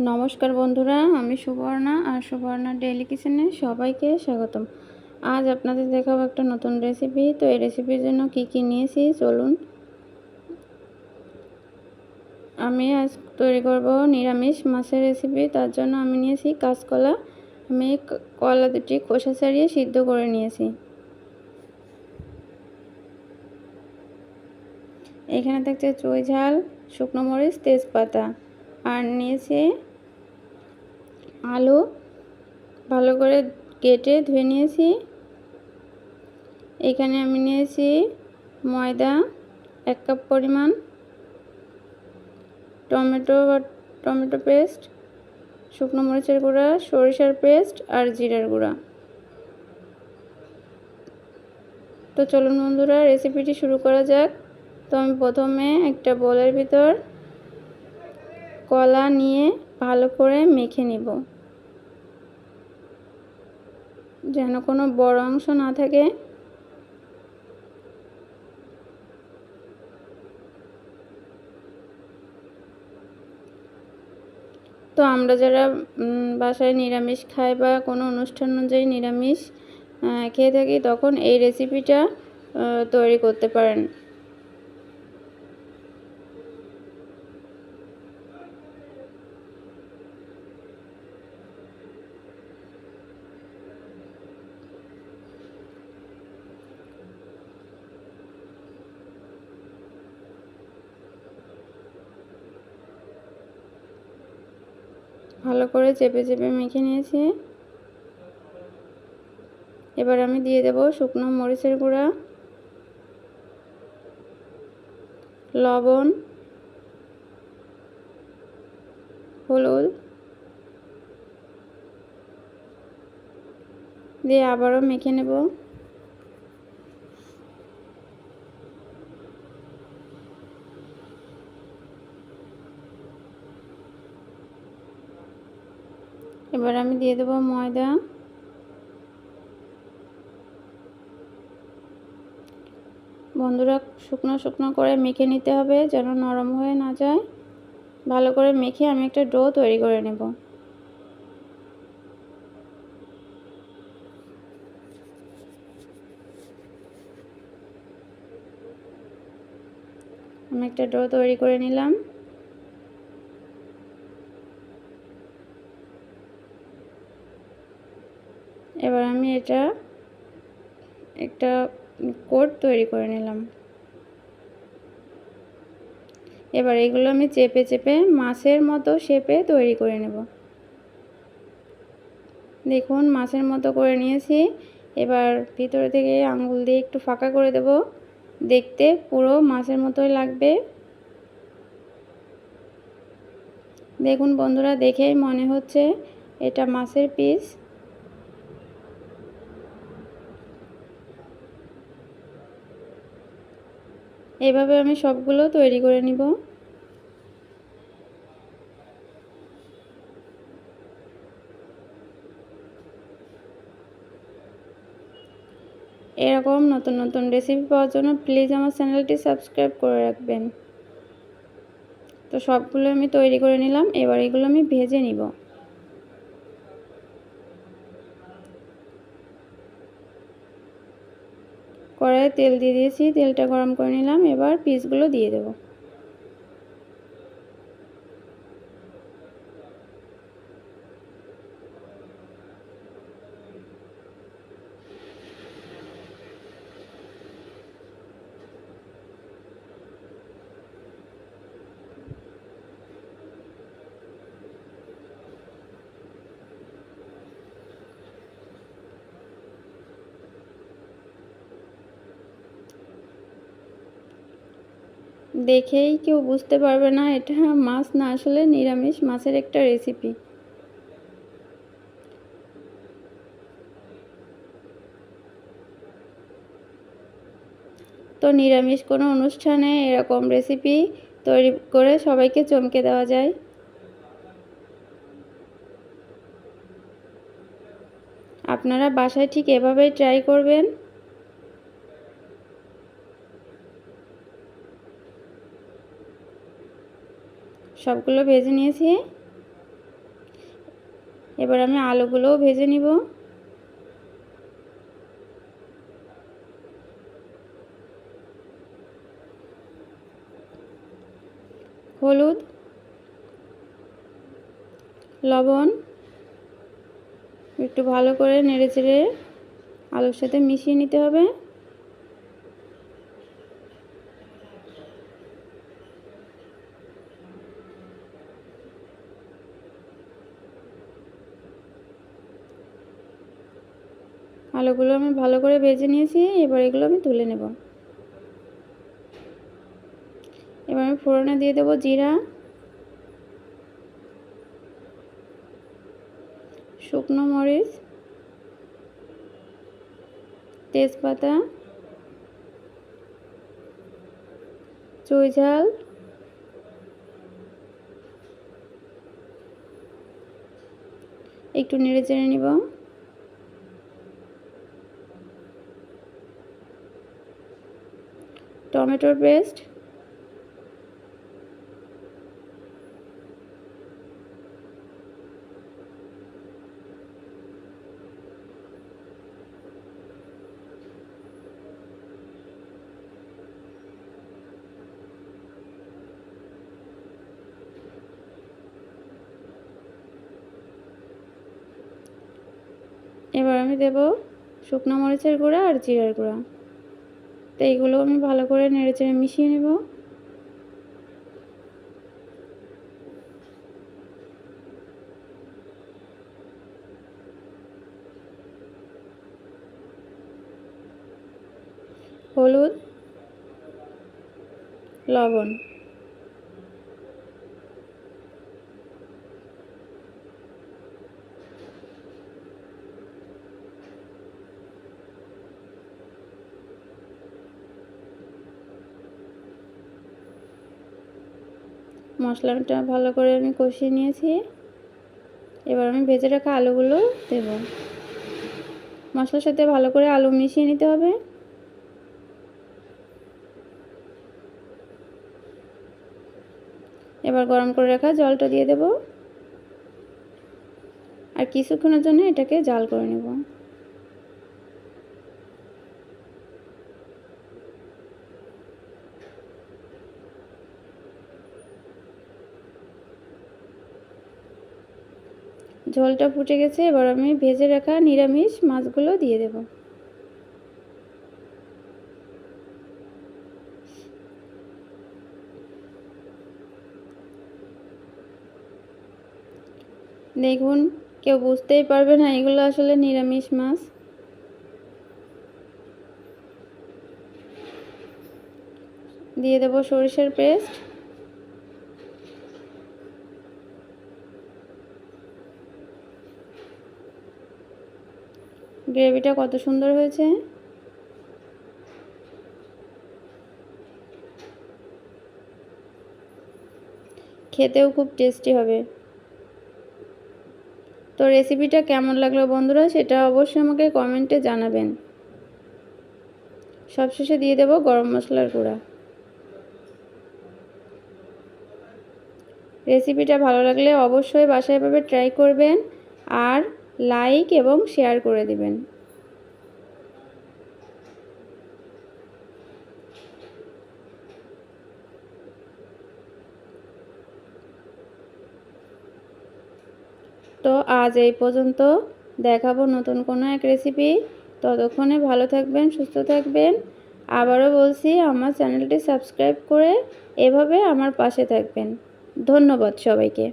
নমস্কার বন্ধুরা, আমি সুবর্ণা আর সুবর্ণা ডেইলি কিচেনে সবাইকে স্বাগতম। আজ আপনাদের দেখাবো একটা নতুন রেসিপি। তো এই রেসিপির জন্য কি কি নিয়েছি চলুন। আমি আজ তৈরি করব নিরামিষ মাছের রেসিপি। তার জন্য আমি নিয়েছি কাঁচকলা। আমি কলা দুটি খোসা ছাড়িয়ে সিদ্ধ করে নিয়েছি। এখানে থাকছে চুই ঝাল, শুকনো মরিচ, তেজপাতা। আর নিয়েছি আলু, ভালো করে কেটে ধুয়ে নিয়েছি। এখানে আমি নিয়েছি ময়দা 1 কাপ পরিমাণ, টমেটো পেস্ট, শুকনো মরিচের গুঁড়া, সরিষার পেস্ট আর জিরার গুঁড়া। তো চলুন বন্ধুরা, রেসিপিটি শুরু করা যাক। তো আমি প্রথমে একটা বোলের ভিতর কলা নিয়ে ভালো করে মেখে নিব, যেন কোনো বড় অংশ না থাকে। তো আমরা যারা বাসায় নিরামিষ খাই বা কোনো অনুষ্ঠান অনুযায়ী নিরামিষ খেয়ে থাকি, তখন এই রেসিপিটা তৈরি করতে পারেন। ভালো করে চেপে চেপে মেখে নিয়েছি। এবার আমি দিয়ে দেব শুকনো মরিচের গুঁড়া, লবণ, হলুদ দিয়ে আবারও মেখে নেব। এবার আমি দিয়ে দেব ময়দা। বন্ধুরা, শুকনো শুকনো করে মেখে নিতে হবে, যেন নরম হয়ে না যায়। ভালো করে মেখে আমি একটা ডো তৈরি করে নেব। আমি একটা ডো তৈরি করে নিলাম। এবার আমি এটা একটা কোট তৈরি করে নিলাম। এবার এগুলো আমি চেপে চেপে মাছের মতো শেপে তৈরি করে নেব। দেখুন, মাছের মতো করে নিয়েছি। এবার ভিতরে থেকে আঙুল দিয়ে একটু ফাঁকা করে দেব, দেখতে পুরো মাছের মতোই লাগবে। দেখুন বন্ধুরা, দেখেই মনে হচ্ছে এটা মাছের পিস। এভাবে আমি সবগুলো তৈরি করে নিব। এরকম নতুন নতুন রেসিপি পাওয়ার জন্য প্লিজ আমার চ্যানেলটি সাবস্ক্রাইব করে রাখবেন। তো সবগুলো আমি তৈরি করে নিলাম। এবার এগুলো আমি ভেজে নিব। কড়াইয়ে তেল দিয়ে দিয়েছি, তেলটা গরম করে নিলাম। এবার পিসগুলো দিয়ে দেব। দেখেই কেউ বুঝতে পারবে না এটা মাছ না, আসলে নিরামিষ মাছের একটা রেসিপি। তো নিরামিষ কোনো অনুষ্ঠানে এরকম রেসিপি তৈরি করে সবাইকে চমকে দেওয়া যায়। আপনারা বাসায় ঠিক এভাবেই ট্রাই করবেন। সবগুলো ভেজে নিয়েছি। এবার আমি আলুগুলোও ভেজে নিব। হলুদ, লবণ একটু ভালো করে নেড়েচেড়ে আলুর সাথে মিশিয়ে নিতে হবে। আলুগুলো আমি ভালো করে ভেজে নিয়েছি, এবার এগুলো আমি তুলে নেব। এবার আমি ফোড়নে দিয়ে দেবো জিরা, শুকনো মরিচ, তেজপাতা, চুই ঝাল, একটু নেড়ে চেড়ে নিব। টমেটোর পেস্ট, এবার আমি দেব শুকনো মরিচের গুঁড়া আর জিরার গুঁড়া। তো এইগুলো আমি ভালো করে নেড়েচেড়ে মিশিয়ে নেব। হলুদ, লবণ, মশলাটা ভালো করে আমি কষিয়ে নিয়েছি। এবার আমি ভেজে রাখা আলুগুলো দেব। মশলার সাথে ভালো করে আলু মিশিয়ে নিতে হবে। এবার গরম করে রাখা জলটা দিয়ে দেব আর কিছুক্ষণের জন্য এটাকে জাল করে নেব। ঝোলটা ফুটে গেছে, এবার আমি ভেজে রাখা নিরামিষ মাছগুলো দিয়ে দেব। দেখুন, কেউ বুঝতেই পারবে না এগুলো আসলে নিরামিষ মাছ। দিয়ে দেব সরিষার পেস্ট, গ্রেভিটা কত সুন্দর হয়েছে। খেতেও খুব টেস্টি হবে। তো রেসিপিটা কেমন লাগলো বন্ধুরা, সেটা অবশ্যই আমাকে কমেন্টে জানাবেন। সবশেষে দিয়ে দেব গরম মশলার গুঁড়া। রেসিপিটা ভালো লাগলে অবশ্যই বাসায় এভাবে ট্রাই করবেন আর লাইক এবং শেয়ার করে দিবেন। তো আজ এই পর্যন্ত, দেখাবো নতুন কোনো এক রেসিপি। ততক্ষণে ভালো থাকবেন, সুস্থ থাকবেন। আবারও বলছি, আমার চ্যানেলটি সাবস্ক্রাইব করে এভাবে আমার পাশে থাকবেন। ধন্যবাদ সবাইকে।